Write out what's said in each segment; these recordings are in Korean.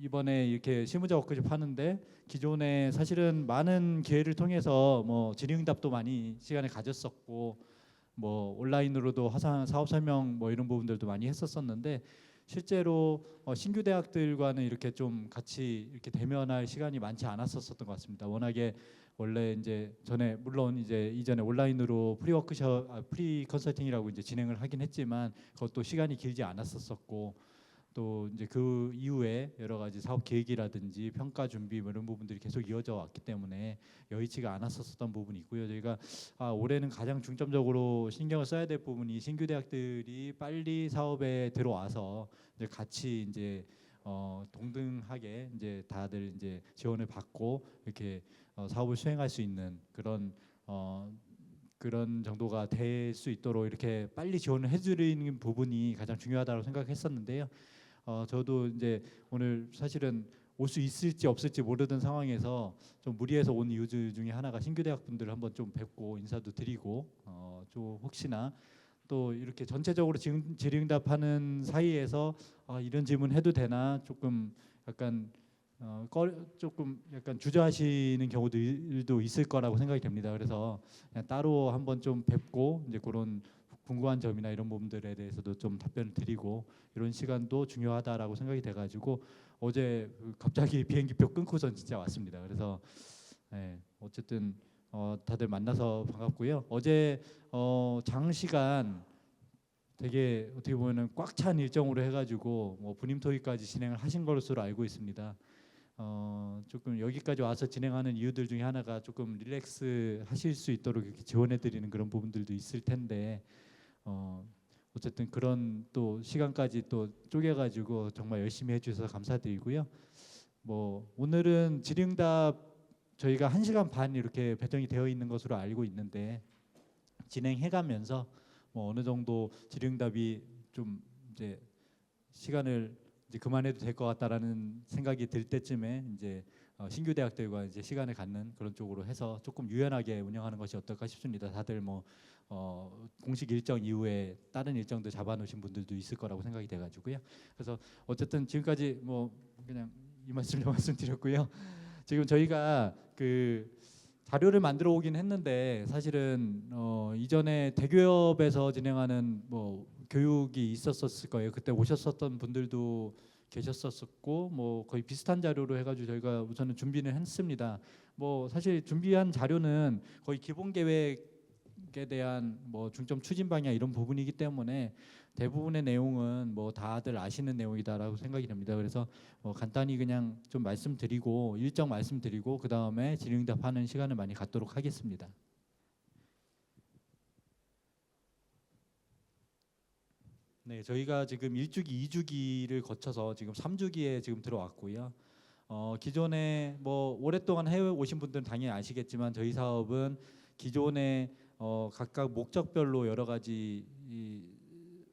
이번에 이렇게 실무자 워크숍 하는데 기존에 사실은 많은 기회를 통해서 뭐 질의응답도 많이 시간을 가졌었고 뭐 온라인으로도 화상 사업 설명 뭐 이런 부분들도 많이 했었었는데 실제로 신규 대학들과는 이렇게 좀 같이 이렇게 대면할 시간이 많지 않았었던 것 같습니다. 워낙에 원래 이제 전에 물론 이제 이전에 온라인으로 프리 워크숍, 프리 컨설팅이라고 이제 진행을 하긴 했지만 그것도 시간이 길지 않았었었고 또 이제 그 이후에 여러 가지 사업 계획이라든지 평가 준비 뭐 이런 부분들이 계속 이어져 왔기 때문에 여의치가 않았었던 부분이 있고요. 저희가 올해는 가장 중점적으로 신경을 써야 될 부분이 신규 대학들이 빨리 사업에 들어와서 이제 같이 이제 동등하게 이제 다들 이제 지원을 받고 이렇게 사업을 수행할 수 있는 그런 정도가 될 수 있도록 이렇게 빨리 지원을 해드리는 부분이 가장 중요하다고 생각했었는데요. 저도 이제 오늘 사실은 올 수 있을지 없을지 모르던 상황에서 좀 무리해서 온 이유 중에 하나가 신규 대학 분들 한번 좀 뵙고 인사도 드리고 좀 혹시나 또 이렇게 전체적으로 지금 질의응답하는 사이에서 이런 질문 해도 되나 조금 약간 조금 약간 주저하시는 경우들도 있을 거라고 생각이 됩니다. 그래서 그냥 따로 한번 좀 뵙고 이제 그런 궁금한 점이나 이런 부분들에 대해서도 좀 답변을 드리고 이런 시간도 중요하다라고 생각이 돼가지고 어제 갑자기 비행기표 끊고선 진짜 왔습니다. 그래서 어쨌든 다들 만나서 반갑고요. 어제 장시간 되게 어떻게 보면은 꽉 찬 일정으로 해가지고 뭐 분임 토의까지 진행을 하신 것으로 알고 있습니다. 조금 여기까지 와서 진행하는 이유들 중에 하나가 조금 릴렉스 하실 수 있도록 이렇게 지원해드리는 그런 부분들도 있을 텐데 어쨌든 그런 또 시간까지 또 쪼개가지고 정말 열심히 해주셔서 감사드리고요. 뭐 오늘은 질의응답 저희가 1시간 반 이렇게 배정이 되어 있는 것으로 알고 있는데 진행해가면서 뭐 어느 정도 질의응답이 좀 이제 시간을 이제 그만해도 될 것 같다라는 생각이 들 때쯤에 이제 신규 대학들과 이제 시간을 갖는 그런 쪽으로 해서 조금 유연하게 운영하는 것이 어떨까 싶습니다. 다들 뭐 공식 일정 이후에 다른 일정도 잡아놓으신 분들도 있을 거라고 생각이 돼가지고요. 그래서 어쨌든 지금까지 뭐 그냥 이 말씀 좀 말씀드렸고요. 지금 저희가 그 자료를 만들어 오긴 했는데 사실은 이전에 대기업에서 진행하는 뭐 교육이 있었을 거예요. 그때 오셨었던 분들도 계셨었고 뭐 거의 비슷한 자료로 해가지고 저희가 우선은 준비는 했습니다. 뭐 사실 준비한 자료는 거의 기본 계획에 대한 뭐 중점 추진 방향 이런 부분이기 때문에 대부분의 내용은 뭐 다들 아시는 내용이다라고 생각이 됩니다. 그래서 간단히 그냥 좀 말씀드리고 일정 말씀드리고 그 다음에 질의응답하는 시간을 많이 갖도록 하겠습니다. 네, 저희가 지금 1주기, 2주기를 거쳐서 지금 3주기에 지금 들어왔고요. 기존에 뭐 오랫동안 해외 오신 분들은 당연히 아시겠지만 저희 사업은 기존에 각각 목적별로 여러 가지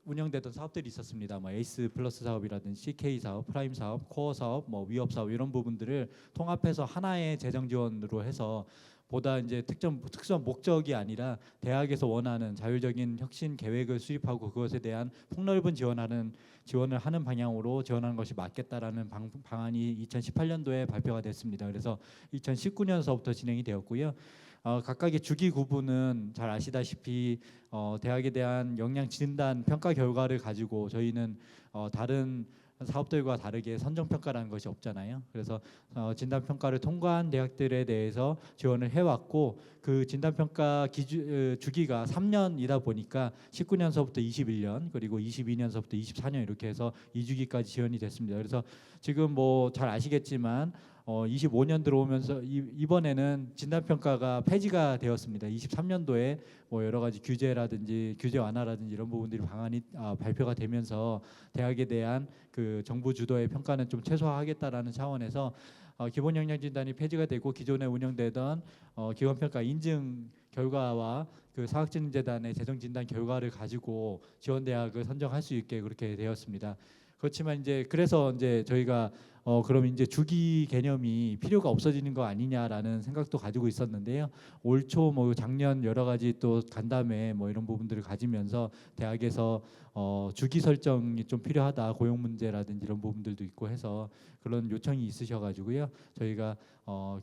운영되던 사업들이 있었습니다. 뭐 에이스 플러스 사업이라든지 CK 사업, 프라임 사업, 코어 사업, 뭐 위업 사업 이런 부분들을 통합해서 하나의 재정 지원으로 해서 보다 이제 특수한 목적이 아니라 대학에서 원하는 자율적인 혁신 계획을 수립하고 그것에 대한 폭넓은 지원을 하는 방향으로 지원하는 것이 맞겠다라는 방안이 2018년도에 발표가 됐습니다. 그래서 2019년서부터 진행이 되었고요. 각각의 주기 구분은 잘 아시다시피 대학에 대한 역량 진단 평가 결과를 가지고 저희는 다른 사업들과 다르게 선정 평가라는 것이 없잖아요. 그래서 진단 평가를 통과한 대학들에 대해서 지원을 해왔고 그 진단 평가 주기가 3년이다 보니까 19년서부터 21년 그리고 22년서부터 24년 이렇게 해서 2주기까지 지원이 됐습니다. 그래서 지금 뭐 잘 아시겠지만 25년 들어오면서 이번에는 진단평가가 폐지가 되었습니다. 23년도에 뭐 여러 가지 규제라든지 규제 완화라든지 이런 부분들이 방안이 발표가 되면서 대학에 대한 그 정부 주도의 평가는 좀 최소화하겠다라는 차원에서 기본 역량 진단이 폐지가 되고 기존에 운영되던 기관평가 인증 결과와 그 사학진흥재단의 재정 진단 결과를 가지고 지원 대학을 선정할 수 있게 그렇게 되었습니다. 그렇지만 이제 그래서 이제 저희가 그럼 이제 주기 개념이 필요가 없어지는 거 아니냐라는 생각도 가지고 있었는데요. 올 초 뭐 작년 여러 가지 또 간담회 뭐 이런 부분들을 가지면서 대학에서 주기 설정이 좀 필요하다, 고용 문제라든지 이런 부분들도 있고 해서 그런 요청이 있으셔가지고요. 저희가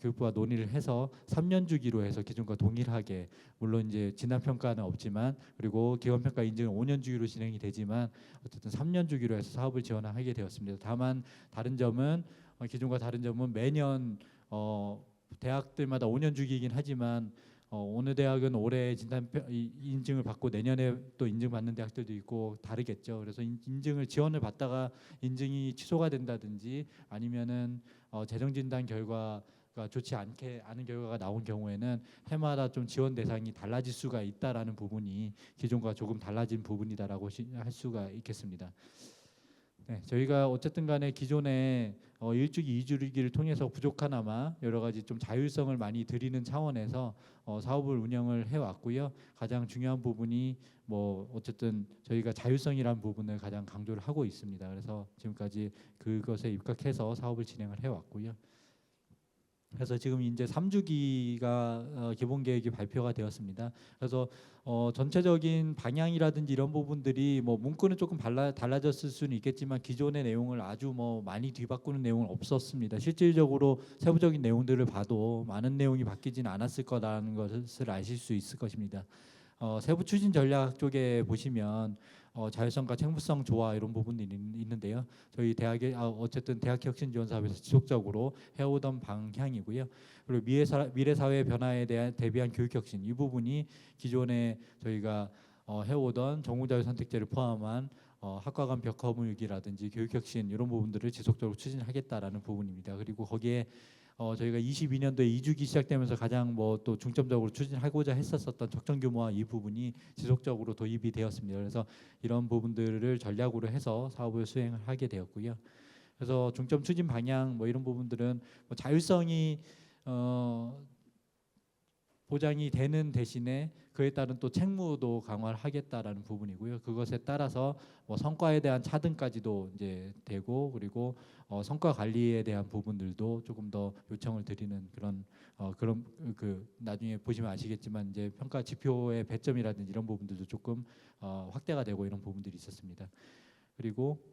교육부와 논의를 해서 3년 주기로 해서 기존과 동일하게, 물론 이제 진단 평가는 없지만, 그리고 기관 평가 인증은 5년 주기로 진행이 되지만 어쨌든 3년 주기로 해서 사업을 지원하게 되었습니다. 다만 다른 점은 기존과 다른 점은 매년 대학들마다 5년 주기이긴 하지만 어느 대학은 올해 진단 인증을 받고 내년에 또 인증받는 대학들도 있고 다르겠죠. 그래서 인증을 지원을 받다가 인증이 취소가 된다든지 아니면은 재정 진단 결과가 좋지 않은 결과가 나온 경우에는 해마다 좀 지원 대상이 달라질 수가 있다라는 부분이 기존과 조금 달라진 부분이다라고 할 수가 있겠습니다. 네, 저희가 어쨌든 간에 기존에 1주기, 2주기를 통해서 부족하나마 여러 가지 좀 자율성을 많이 드리는 차원에서 사업을 운영을 해왔고요. 가장 중요한 부분이 뭐 어쨌든 저희가 자율성이라는 부분을 가장 강조를 하고 있습니다. 그래서 지금까지 그것에 입각해서 사업을 진행을 해왔고요. 그래서 지금 이제 3주기가 기본 계획이 발표가 되었습니다. 그래서 전체적인 방향이라든지 이런 부분들이 뭐 문구는 조금 달라졌을 수는 있겠지만 기존의 내용을 아주 뭐 많이 뒤바꾸는 내용은 없었습니다. 실질적으로 세부적인 내용들을 봐도 많은 내용이 바뀌지는 않았을 거라는 것을 아실 수 있을 것입니다. 세부 추진 전략 쪽에 보시면 자율성과 책무성 조화 이런 부분이 있는데요. 저희 대학의 어쨌든 대학 혁신 지원 사업에서 지속적으로 해오던 방향이고요. 그리고 미래 사회 변화에 대한 대비한 교육 혁신, 이 부분이 기존에 저희가 해오던 전공자율 선택제를 포함한 학과 간 벽 허물기라든지 교육 혁신 이런 부분들을 지속적으로 추진하겠다라는 부분입니다. 그리고 거기에 저희가 22년도에 2주기 시작되면서 가장 뭐 또 중점적으로 추진하고자 했었던 적정 규모와 이 부분이 지속적으로 도입이 되었습니다. 그래서 이런 부분들을 전략으로 해서 사업을 수행을 하게 되었고요. 그래서 중점 추진 방향 뭐 이런 부분들은 뭐 자율성이 보장이 되는 대신에 그에 따른 또 책무도 강화를 하겠다라는 부분이고요. 그것에 따라서 뭐 성과에 대한 차등까지도 이제 되고, 그리고 성과 관리에 대한 부분들도 조금 더 요청을 드리는 그런 그 나중에 보시면 아시겠지만 이제 평가 지표의 배점이라든지 이런 부분들도 조금 확대가 되고 이런 부분들이 있었습니다. 그리고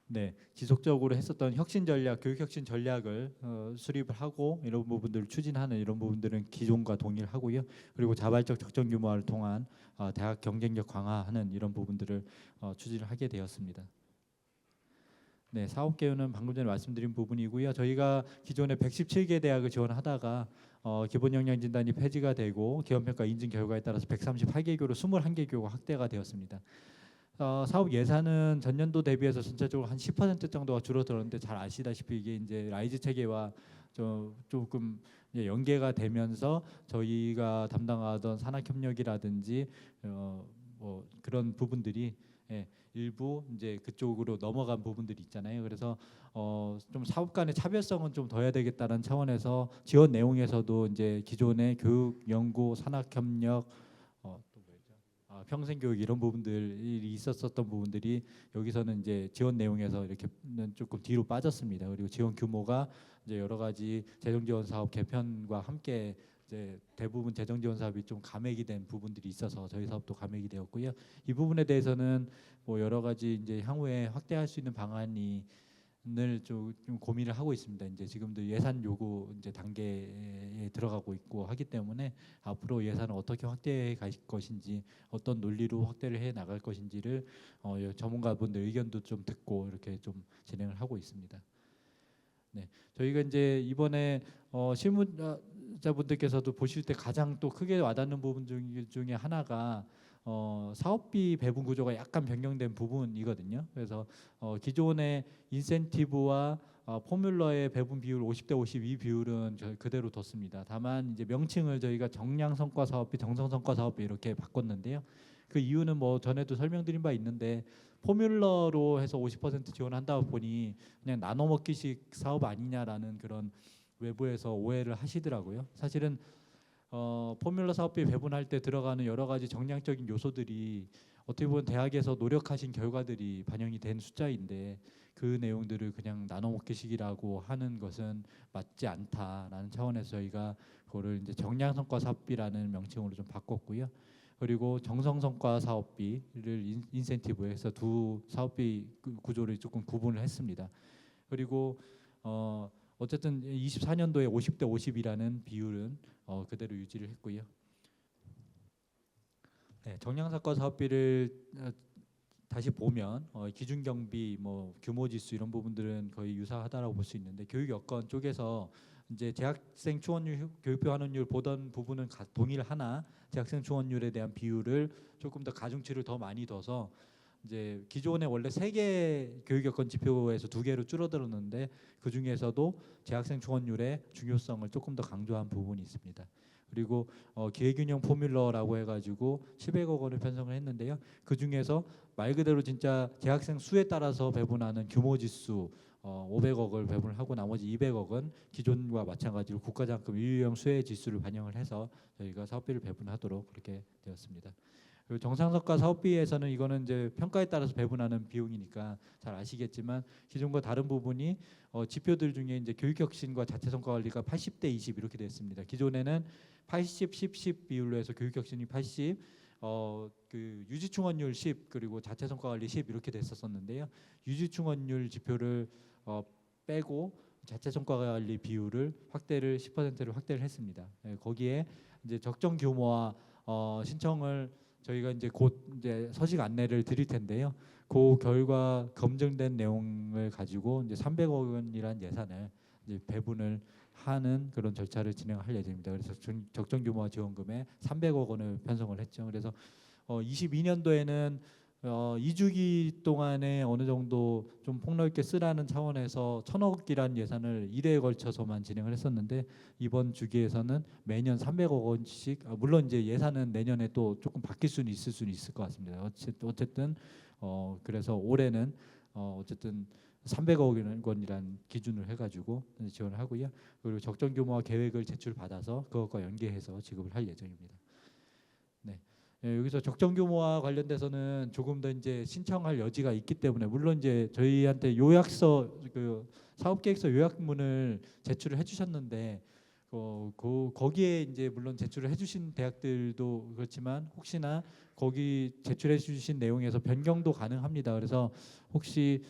네, 지속적으로 했었던 혁신 전략, 교육 혁신 전략을 수립을 하고 이런 부분들을 추진하는 이런 부분들은 기존과 동일하고요. 그리고 자발적 적정 규모화를 통한 대학 경쟁력 강화하는 이런 부분들을 추진을 하게 되었습니다. 네, 사업 개요는 방금 전에 말씀드린 부분이고요. 저희가 기존에 117개 대학을 지원하다가 기본 역량 진단이 폐지가 되고 기업 평가 인증 결과에 따라서 138개 교로 21개 교가 확대가 되었습니다. 사업 예산은 전년도 대비해서 전체적으로 한 10% 정도가 줄어들었는데 잘 아시다시피 이게 이제 라이즈 체계와 조금 이제 연계가 되면서 저희가 담당하던 산학협력이라든지 뭐 그런 부분들이 일부 이제 그쪽으로 넘어간 부분들이 있잖아요. 그래서 좀 사업 간의 차별성은 좀 더 해야 되겠다는 차원에서 지원 내용에서도 이제 기존의 교육, 연구, 산학협력 평생교육 이런 부분들이 있었던 부분들이 여기서는 이제 지원 내용에서 이렇게 조금 뒤로 빠졌습니다. 그리고 지원 규모가 이제 여러 가지 재정 지원 사업 개편과 함께 이제 대부분 재정 지원 사업이 좀 감액이 된 부분들이 있어서 저희 사업도 감액이 되었고요. 이 부분에 대해서는 뭐 여러 가지 이제 향후에 확대할 수 있는 방안이 좀 고민을 하고 있습니다. 이제 지금도 예산 요구 이제 단계에 들어가고 있고 하기 때문에 앞으로 예산을 어떻게 확대해 갈 것인지, 어떤 논리로 확대를 해 나갈 것인지를 전문가분들 의견도 좀 듣고 이렇게 좀 진행을 하고 있습니다. 네, 저희가 이제 이번에 실무자분들께서도 보실 때 가장 또 크게 와닿는 부분 중에 하나가 사업비 배분 구조가 약간 변경된 부분이거든요. 그래서 기존의 인센티브와 포뮬러의 배분 비율 50대 52 비율은 그대로 뒀습니다. 다만 이제 명칭을 저희가 정량 성과 사업비, 정성 성과 사업비 이렇게 바꿨는데요. 그 이유는 뭐 전에도 설명드린 바 있는데 포뮬러로 해서 50% 지원한다 보니 그냥 나눠 먹기식 사업 아니냐라는 그런 외부에서 오해를 하시더라고요. 사실은 포뮬러 사업비 배분할 때 들어가는 여러 가지 정량적인 요소들이 어떻게 보면 대학에서 노력하신 결과들이 반영이 된 숫자인데 그 내용들을 그냥 나눠 먹기식이라고 하는 것은 맞지 않다라는 차원에서 저희가 그거를 이제 정량성과 사업비라는 명칭으로 좀 바꿨고요. 그리고 정성성과 사업비를 인센티브해서 두 사업비 구조를 조금 구분을 했습니다. 그리고 어쨌든 24년도에 50대 50이라는 비율은 그대로 유지를 했고요. 네, 정량사과 사업비를 다시 보면 기준 경비, 뭐 규모 지수 이런 부분들은 거의 유사하다라고 볼 수 있는데 교육 여건 쪽에서 이제 재학생 충원율, 교육비 환원율 보던 부분은 동일하나 재학생 충원율에 대한 비율을 조금 더 가중치를 더 많이 둬서 이제 기존에 원래 3개 교육 여건 지표에서 2개로 줄어들었는데 그 중에서도 재학생 충원율의 중요성을 조금 더 강조한 부분이 있습니다. 그리고 기회균형 포뮬러라고 해가지고 700억 원을 편성을 했는데요. 그 중에서 말 그대로 진짜 재학생 수에 따라서 배분하는 규모 지수 500억을 배분을 하고 나머지 200억은 기존과 마찬가지로 국가장학금 유형 수혜 지수를 반영을 해서 저희가 사업비를 배분하도록 그렇게 되었습니다. 그리고 정상석과 사업비에서는 이거는 이제 평가에 따라서 배분하는 비용이니까 잘 아시겠지만 기존과 다른 부분이 지표들 중에 이제 교육혁신과 자체성과 관리가 80대 20 이렇게 됐습니다. 기존에는 80, 10, 10 비율로 해서 교육혁신이 80, 그 유지충원율 10 그리고 자체성과 관리 10 이렇게 됐었는데요. 유지충원율 지표를 빼고 자체성과 관리 비율을 확대를 10%를 확대를 했습니다. 거기에 이제 적정 규모와 신청을 저희가 이제 곧 이제 서식 안내를 드릴 텐데요. 그 결과 검증된 내용을 가지고 이제 300억 원이란 예산을 이제 배분을 하는 그런 절차를 진행할 예정입니다. 그래서 적정 규모와 지원금에 300억 원을 편성을 했죠. 그래서 22년도에는 2주기 동안에 어느 정도 좀 폭넓게 쓰라는 차원에서 1,000억이라는 예산을 1회에 걸쳐서만 진행을 했었는데 이번 주기에서는 매년 300억 원씩 물론 이제 예산은 내년에 또 조금 바뀔 수는 있을 것 같습니다. 어쨌든 그래서 올해는 어쨌든 300억 원이라는 기준을 해가지고 지원을 하고요. 그리고 적정 규모와 계획을 제출받아서 그것과 연계해서 지급을 할 예정입니다. 네. 여기서 적정 규모와 관련돼서는 조금 더 이제 신청할 여지가 있기 때문에 물론 이제 저희한테 요약서 그 사업계획서 요약문을 제출을 해주셨는데 거기에 이제 물론 제출을 해주신 대학들도 그렇지만 혹시나 거기 제출해 주신 내용에서 변경도 가능합니다. 그래서 혹시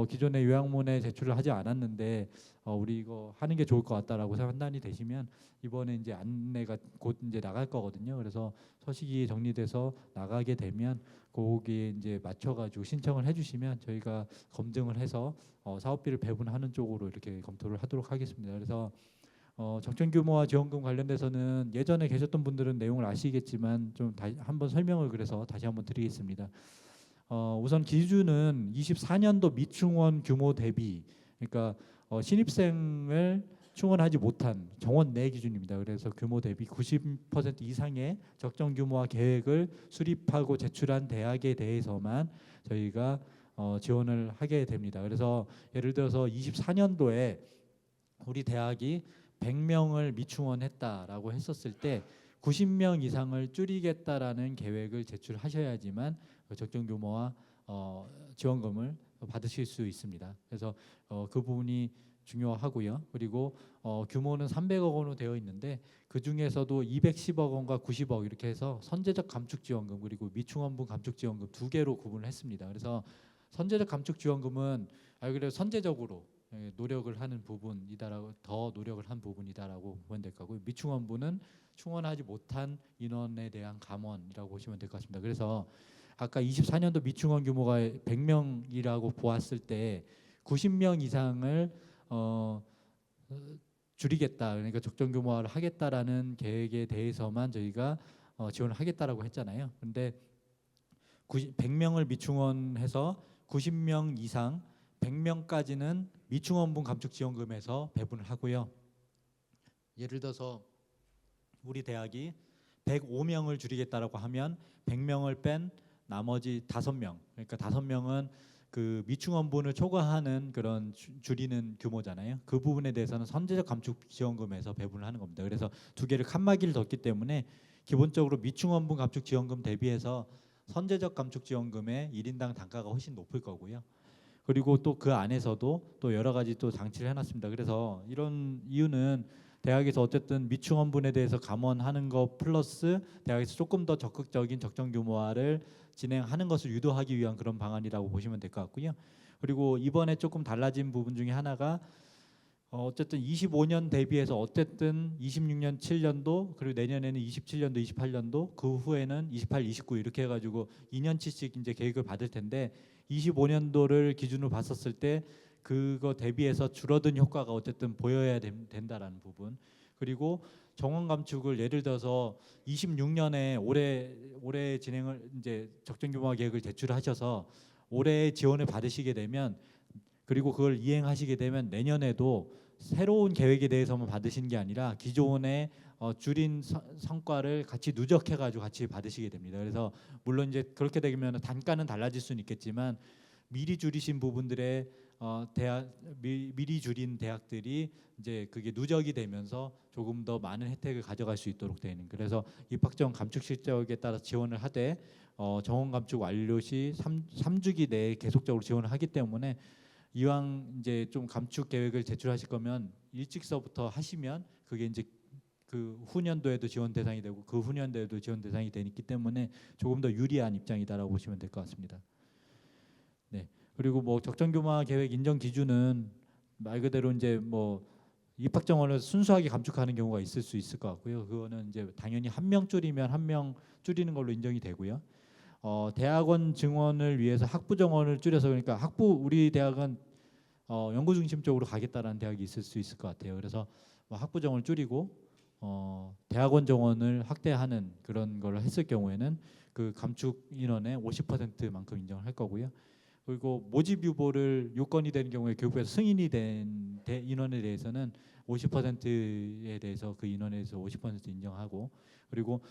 기존의 요약문에 제출을 하지 않았는데 우리 이거 하는 게 좋을 것 같다라고 판단이 되시면 이번에 이제 안내가 곧 이제 나갈 거거든요. 그래서 서식이 정리돼서 나가게 되면 거기에 이제 맞춰가지고 신청을 해주시면 저희가 검증을 해서 사업비를 배분하는 쪽으로 이렇게 검토를 하도록 하겠습니다. 그래서 적정 규모와 지원금 관련돼서는 예전에 계셨던 분들은 내용을 아시겠지만 좀 한번 설명을 그래서 다시 한번 드리겠습니다. 우선 기준은 24년도 미충원 규모 대비 그러니까 신입생을 충원하지 못한 정원 내 기준입니다. 그래서 규모 대비 90% 이상의 적정 규모와 계획을 수립하고 제출한 대학에 대해서만 저희가 지원을 하게 됩니다. 그래서 예를 들어서 24년도에 우리 대학이 100명을 미충원했다라고 했었을 때 90명 이상을 줄이겠다라는 계획을 제출하셔야지만 적정 규모와 지원금을 받으실 수 있습니다. 그래서 그 부분이 중요하고요. 그리고 규모는 300억 원으로 되어 있는데 그 중에서도 210억 원과 90억 이렇게 해서 선제적 감축 지원금 그리고 미충원분 감축 지원금 2개로 구분을 했습니다. 그래서 선제적 감축 지원금은 그래도 선제적으로 노력을 하는 부분이다라고 더 노력을 한 부분이다라고 보면 될 거고요. 미충원분은 충원하지 못한 인원에 대한 감원이라고 보시면 될 것 같습니다. 그래서 아까 24년도 미충원 규모가 100명이라고 보았을 때 90명 이상을 줄이겠다. 그러니까 적정 규모화를 하겠다라는 계획에 대해서만 저희가 지원을 하겠다라고 했잖아요. 근데 100명을 미충원해서 90명 이상 100명까지는 미충원분 감축 지원금에서 배분을 하고요. 예를 들어서 우리 대학이 105명을 줄이겠다라고 하면 100명을 뺀 나머지 5명 그러니까 5명은 그 미충원분을 초과하는 그런 줄이는 규모잖아요. 그 부분에 대해서는 선제적 감축 지원금에서 배분을 하는 겁니다. 그래서 2개를 칸막이를 뒀기 때문에 기본적으로 미충원분 감축 지원금 대비해서 선제적 감축 지원금의 1인당 단가가 훨씬 높을 거고요. 그리고 또 그 안에서도 또 여러 가지 또 장치를 해놨습니다. 그래서 이런 이유는 대학에서 어쨌든 미충원분에 대해서 감원하는 것 플러스 대학에서 조금 더 적극적인 적정 규모화를 진행하는 것을 유도하기 위한 그런 방안이라고 보시면 될 것 같고요. 그리고 이번에 조금 달라진 부분 중에 하나가 어쨌든 25년 대비해서 어쨌든 26년 7년도 그리고 내년에는 27년도 28년도 그 후에는 28, 29 이렇게 해가지고 2년치씩 이제 계획을 받을 텐데 25년도를 기준으로 봤었을 때 그거 대비해서 줄어든 효과가 어쨌든 보여야 된다라는 부분. 그리고 정원 감축을 예를 들어서 26년에 올해 진행을 이제 적정 규모화 계획을 제출하셔서 올해 지원을 받으시게 되면 그리고 그걸 이행하시게 되면 내년에도 새로운 계획에 대해서만 받으시는 게 아니라 기존에 줄인 성과를 같이 누적해가지고 같이 받으시게 됩니다. 그래서 물론 이제 그렇게 되면 단가는 달라질 수는 있겠지만 미리 줄이신 부분들의 미리 줄인 대학들이 이제 그게 누적이 되면서 조금 더 많은 혜택을 가져갈 수 있도록 되어 있는. 그래서 입학지원 감축 실적에 따라 지원을 하되 정원 감축 완료 시 3주기 내에 계속적으로 지원을 하기 때문에 이왕 이제 좀 감축 계획을 제출하실 거면 일찍서부터 하시면 그게 이제 그 후년도에도 지원 대상이 되고 그 후년도에도 지원 대상이 되기 때문에 조금 더 유리한 입장이다라고 보시면 될 것 같습니다. 네. 그리고 뭐 적정 규모화 계획 인정 기준은 말 그대로 이제 뭐 입학 정원을 순수하게 감축하는 경우가 있을 수 있을 것 같고요. 그거는 이제 당연히 한 명 줄이면 한 명 줄이는 걸로 인정이 되고요. 대학원 증원을 위해서 학부 정원을 줄여서 그러니까 우리 대학은 연구 중심적으로 가겠다라는 대학이 있을 수 있을 것 같아요. 그래서 뭐 학부 정원을 줄이고 대학원 정원을 확대하는 그런 걸 했을 경우에는 그 감축 인원의 50%만큼 인정을 할 거고요. 그리고 모집 유보를 요건이 되는 경우에 교육부에서 승인이 된 인원에 대해서는 50%에 대해서 그 인원에 대해서 50% 인정하고 그리고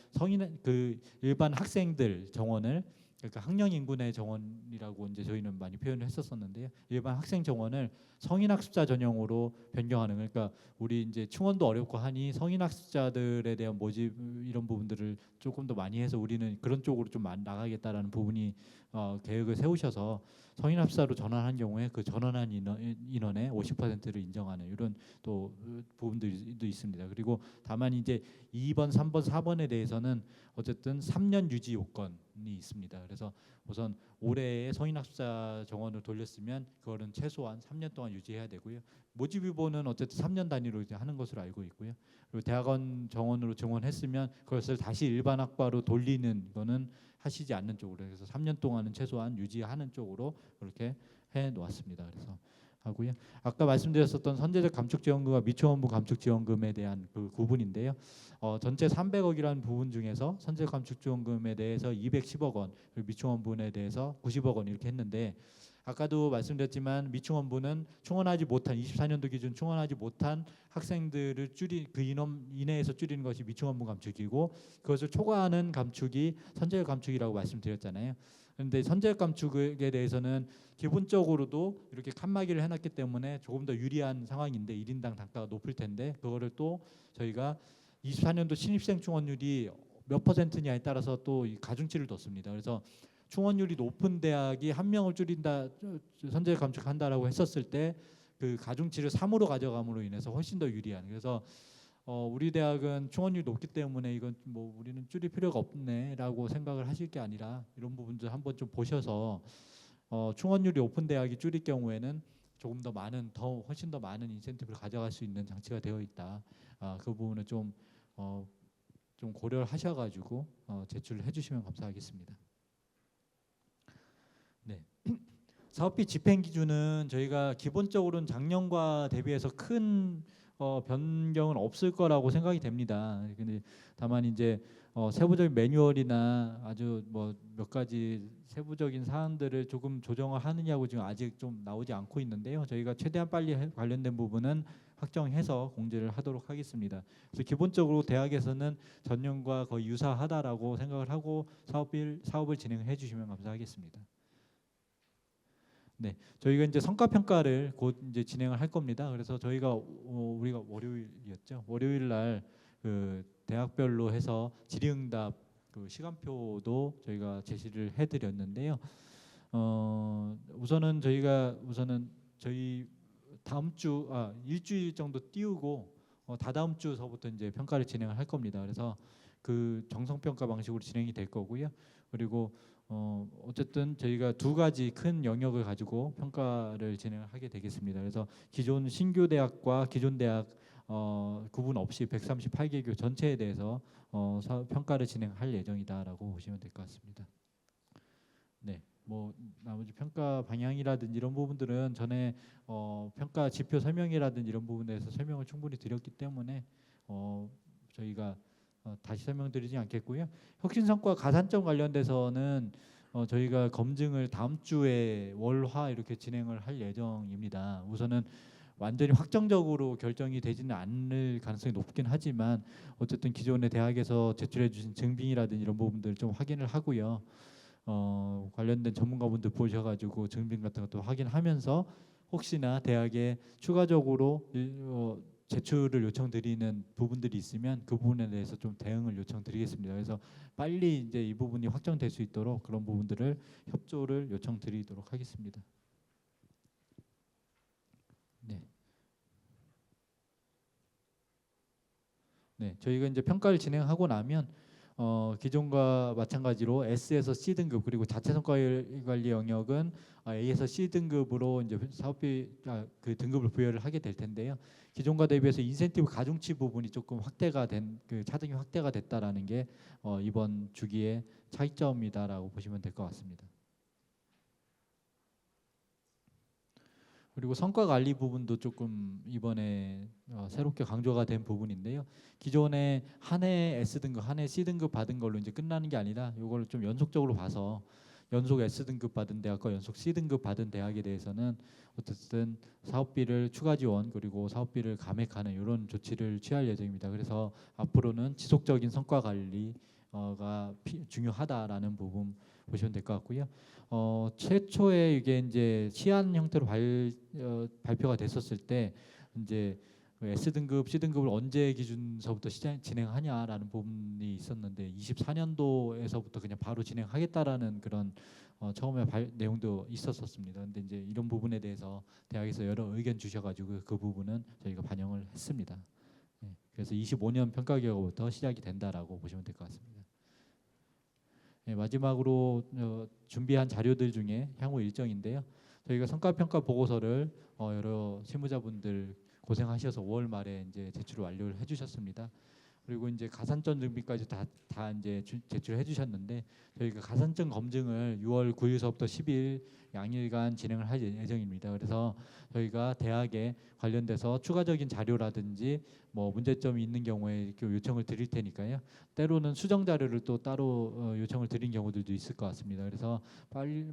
그 일반 학생들 정원을 그러니까 학령 인구 내 정원이라고 이제 저희는 많이 표현을 했었었는데요. 일반 학생 정원을 성인 학습자 전용으로 변경하는 그러니까 우리 이제 충원도 어렵고 하니 성인 학습자들에 대한 모집 이런 부분들을 조금 더 많이 해서 우리는 그런 쪽으로 좀 나가겠다라는 부분이 계획을 세우셔서 성인 학습자로 전환한 경우에 그 전환한 인원의 50%를 인정하는 이런 또 부분들도 있습니다. 그리고 다만 이제 2번, 3번, 4번에 대해서는 어쨌든 3년 유지 요건이 있습니다. 그래서 우선 올해에 성인 학습자 정원을 돌렸으면 그거는 최소한 3년 동안 유지해야 되고요. 모집 유보는 어쨌든 3년 단위로 이제 하는 것으로 알고 있고요. 그리고 대학원 정원으로 증원했으면 그것을 다시 일반 학과로 돌리는 거는 하시지 않는 쪽으로 해서 3년 동안은 최소한 유지하는 쪽으로 그렇게 해 놓았습니다. 그래서 하고요. 아까 말씀드렸었던 선제적 감축 지원금과 미충원부 감축 지원금에 대한 그 구분인데요. 전체 300억이라는 부분 중에서 선제적 감축 지원금에 대해서 210억 원, 그리고 미충원부에 대해서 90억 원 이렇게 했는데 아까도 말씀드렸지만 미충원부는 충원하지 못한 24년도 기준 충원하지 못한 학생들을 그 인원 이내에서 줄이는 것이 미충원부 감축이고 그것을 초과하는 감축이 선제적 감축이라고 말씀드렸잖아요. 그런데 선제적 감축에 대해서는 기본적으로도 이렇게 칸막이를 해놨기 때문에 조금 더 유리한 상황인데 1인당 단가가 높을 텐데 그거를 또 저희가 24년도 신입생 충원율이 몇 %냐에 따라서 또 가중치를 뒀습니다. 그래서 충원율이 높은 대학이 한 명을 줄인다, 선제적 감축한다라고 했었을 때 그 가중치를 3으로 가져감으로 인해서 훨씬 더 유리한. 그래서 우리 대학은 충원율이 높기 때문에 이건 뭐 우리는 줄일 필요가 없네라고 생각을 하실 게 아니라 이런 부분들 한번 좀 보셔서 충원율이 높은 대학이 줄일 경우에는 조금 더 훨씬 더 많은 인센티브를 가져갈 수 있는 장치가 되어 있다. 그 부분을 좀 고려를 하셔가지고 제출을 해주시면 감사하겠습니다. 네. 사업비 집행 기준은 저희가 기본적으로는 작년과 대비해서 큰 변경은 없을 거라고 생각이 됩니다. 근데 다만 이제 세부적인 매뉴얼이나 아주 뭐 몇 가지 세부적인 사항들을 조금 조정을 하느냐고 지금 아직 좀 나오지 않고 있는데요. 저희가 최대한 빨리 관련된 부분은 확정해서 공지를 하도록 하겠습니다. 그래서 기본적으로 대학에서는 전년과 거의 유사하다라고 생각을 하고 사업을 진행해 주시면 감사하겠습니다. 네, 저희가 이제 성과 평가를 곧 이제 진행을 할 겁니다. 그래서 저희가 우리가 월요일이었죠. 월요일 날 그 대학별로 해서 질의응답 그 시간표도 저희가 제시를 해드렸는데요. 우선은 저희 다음 주 일주일 정도 띄우고 다다음 주서부터 이제 평가를 진행을 할 겁니다. 그래서 그 정성 평가 방식으로 진행이 될 거고요. 그리고 어쨌든 저희가 두 가지 큰 영역을 가지고 평가를 진행을 하게 되겠습니다. 그래서 기존 신규 대학과 기존 대학 구분 없이 138개 교 전체에 대해서 평가를 진행할 예정이다라고 보시면 될 것 같습니다. 네, 뭐 나머지 평가 방향이라든지 이런 부분들은 전에 평가 지표 설명이라든지 이런 부분에서 설명을 충분히 드렸기 때문에 저희가 다시 설명드리지 않겠고요. 혁신 성과 가산점 관련돼서는 저희가 검증을 다음 주에 월화 이렇게 진행을 할 예정입니다. 우선은 완전히 확정적으로 결정이 되지는 않을 가능성이 높긴 하지만 어쨌든 기존의 대학에서 제출해 주신 증빙이라든지 이런 부분들 좀 확인을 하고요. 관련된 전문가분들 보셔가지고 증빙 같은 것도 확인하면서 혹시나 대학에 추가적으로 제출을 요청드리는 부분들이 있으면 그 부분에 대해서 좀 대응을 요청드리겠습니다. 그래서 빨리 이제 이 부분이 확정될 수 있도록 그런 부분들을 협조를 요청드리도록 하겠습니다. 네. 네, 저희가 이제 평가를 진행하고 나면 기존과 마찬가지로 S에서 C 등급 그리고 자체 성과 관리 영역은 A에서 C 등급으로 이제 사업비 그 등급을 부여를 하게 될 텐데요. 기존과 대비해서 인센티브 가중치 부분이 조금 확대가 된 그 차등이 확대가 됐다라는 게 이번 주기의 차이점이다라고 보시면 될 것 같습니다. 그리고 성과 관리 부분도 조금 이번에 새롭게 강조가 된 부분인데요. 기존에 한 해 S 등급, 한 해 C 등급 받은 걸로 이제 끝나는 게 아니라 이걸 좀 연속적으로 봐서 연속 S 등급 받은 대학과 연속 C 등급 받은 대학에 대해서는 어쨌든 사업비를 추가 지원 그리고 사업비를 감액하는 이런 조치를 취할 예정입니다. 그래서 앞으로는 지속적인 성과 관리가 중요하다라는 부분 보시면 될 것 같고요. 최초에 이게 이제 시안 형태로 발표가 됐었을 때 이제 S 등급, C 등급을 언제 기준서부터 진행하냐라는 부분이 있었는데 24년도에서부터 그냥 바로 진행하겠다라는 그런 처음에 내용도 있었습니다. 근데 이제 이런 부분에 대해서 대학에서 여러 의견 주셔가지고 그 부분은 저희가 반영을 했습니다. 네, 그래서 25년 평가 결과부터 시작이 된다라고 보시면 될 것 같습니다. 네, 마지막으로 준비한 자료들 중에 향후 일정인데요. 저희가 성과평가 보고서를 여러 실무자분들 고생하셔서 5월 말에 이제 제출을 완료를 해주셨습니다. 그리고 이제 가산점 증빙까지 다 이제 제출해 주셨는데 저희가 가산점 검증을 6월 9일서부터 10일 양일간 진행을 할 예정입니다. 그래서 저희가 대학에 관련돼서 추가적인 자료라든지 뭐 문제점이 있는 경우에 이렇게 요청을 드릴 테니까요. 때로는 수정 자료를 또 따로 요청을 드린 경우들도 있을 것 같습니다. 그래서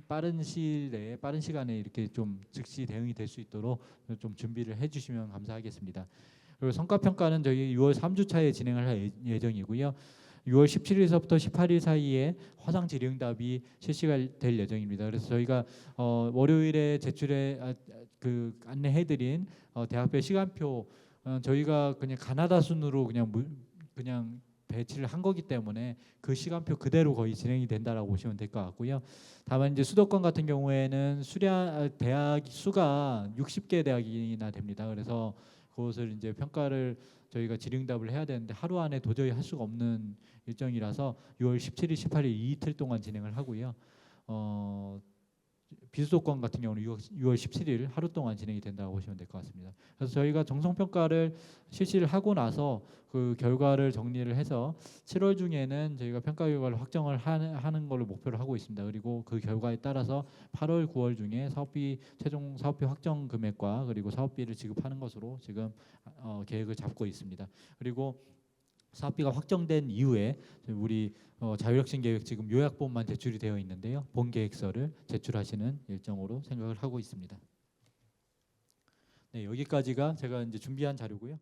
빠른 시일 내에 빠른 시간에 이렇게 좀 즉시 대응이 될 수 있도록 좀 준비를 해주시면 감사하겠습니다. 그리고 성과평가는 저희 6월 3주차에 진행을 할 예정이고요. 6월 17일서부터 18일 사이에 화상 질의응답이 실시가 될 예정입니다. 그래서 저희가 월요일에 제출해 그 안내해드린 대학별 시간표 저희가 그냥 가나다 순으로 그냥 배치를 한 거기 때문에 그 시간표 그대로 거의 진행이 된다라고 보시면 될 것 같고요. 다만 이제 수도권 같은 경우에는 대학 수가 60개 대학이나 됩니다. 그래서 그것을 이제 평가를 저희가 질의응답을 해야 되는데 하루 안에 도저히 할 수가 없는 일정이라서 6월 17일, 18일 이틀 동안 진행을 하고요. 비수도권 같은 경우는 6월 17일 하루 동안 진행이 된다고 보시면 될 것 같습니다. 그래서 저희가 정성평가를 실시를 하고 나서 그 결과를 정리를 해서 7월 중에는 저희가 평가 결과를 확정을 하는 걸로 목표를 하고 있습니다. 그리고 그 결과에 따라서 8월, 9월 중에 최종 사업비 확정 금액과 그리고 사업비를 지급하는 것으로 지금 계획을 잡고 있습니다. 그리고 사업비가 확정된 이후에 우리 자율혁신 계획 지금 요약본만 제출이 되어 있는데요. 본 계획서를 제출하시는 일정으로 생각을 하고 있습니다. 네, 여기까지가 제가 이제 준비한 자료고요.